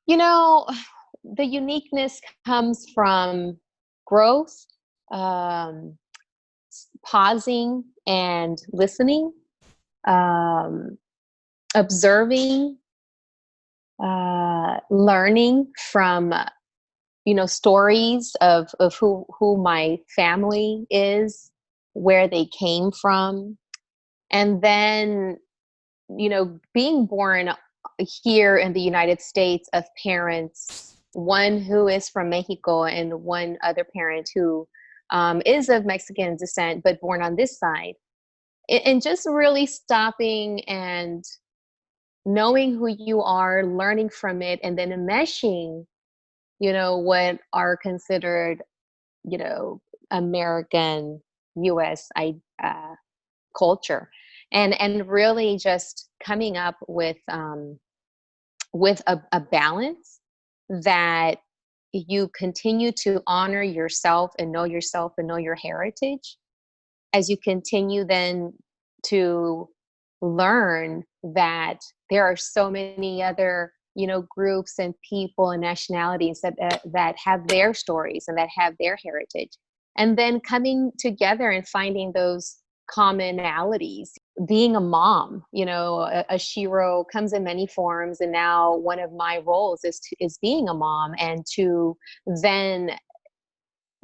You know, the uniqueness comes from growth, um, pausing and listening, um, observing, learning from stories of who my family is, where they came from, and then being born here in the United States of parents, one who is from Mexico and one other parent who is of Mexican descent but born on this side, and just really stopping and knowing who you are, learning from it, and then enmeshing, what are considered, you know, American US culture, and really just coming up with a balance that you continue to honor yourself and know your heritage as you continue then to learn that there are so many other groups and people and nationalities that have their stories and that have their heritage, and then coming together and finding those commonalities. Being a mom, a shiro comes in many forms, and now one of my roles is being a mom, and to then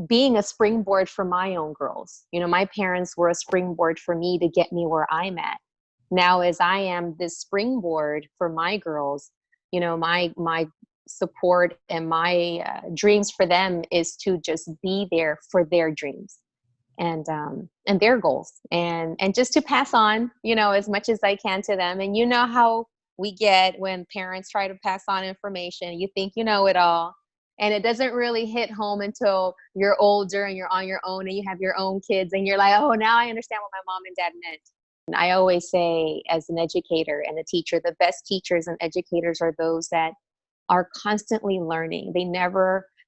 being a springboard for my own girls. My parents were a springboard for me to get me where I'm at. Now, as I am this springboard for my girls, my support and my dreams for them is to just be there for their dreams and their goals, and just to pass on, as much as I can to them. And how we get when parents try to pass on information, you think you know it all, and it doesn't really hit home until you're older and you're on your own and you have your own kids and you're like, oh, now I understand what my mom and dad meant. And I always say, as an educator and a teacher, the best teachers and educators are those that are constantly learning.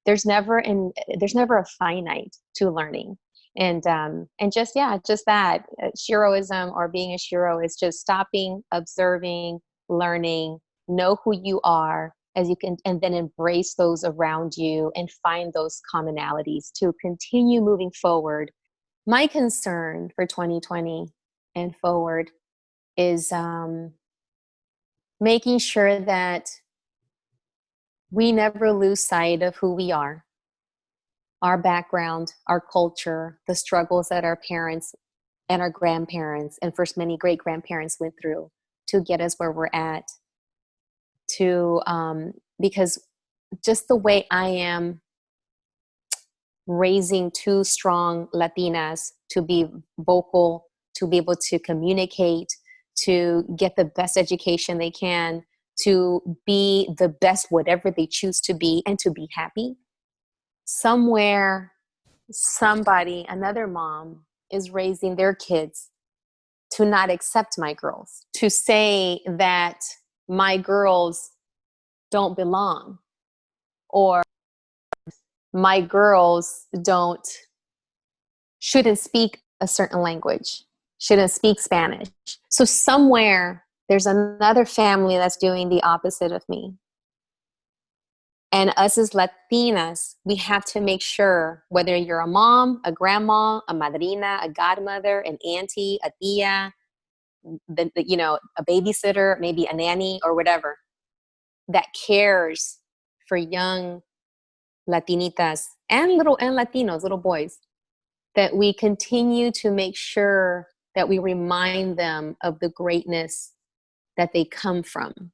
There's never a finite to learning. And just, yeah, just that shiroism, or being a shiro, is just stopping, observing, learning, know who you are as you can, and then embrace those around you and find those commonalities to continue moving forward. My concern for 2020 and forward is making sure that we never lose sight of who we are, our background, our culture, the struggles that our parents and our grandparents and first many great grandparents went through to get us where we're at. Because just the way I am raising two strong Latinas to be vocal, to be able to communicate, to get the best education they can, to be the best whatever they choose to be, and to be happy. Somewhere, somebody, another mom, is raising their kids to not accept my girls, to say that my girls don't belong, or my girls shouldn't speak a certain language, shouldn't speak Spanish. So somewhere there's another family that's doing the opposite of me. And us as Latinas, we have to make sure, whether you're a mom, a grandma, a madrina, a godmother, an auntie, a tia, a babysitter, maybe a nanny or whatever, that cares for young Latinitas and Latinos, little boys, that we continue to make sure that we remind them of the greatness that they come from,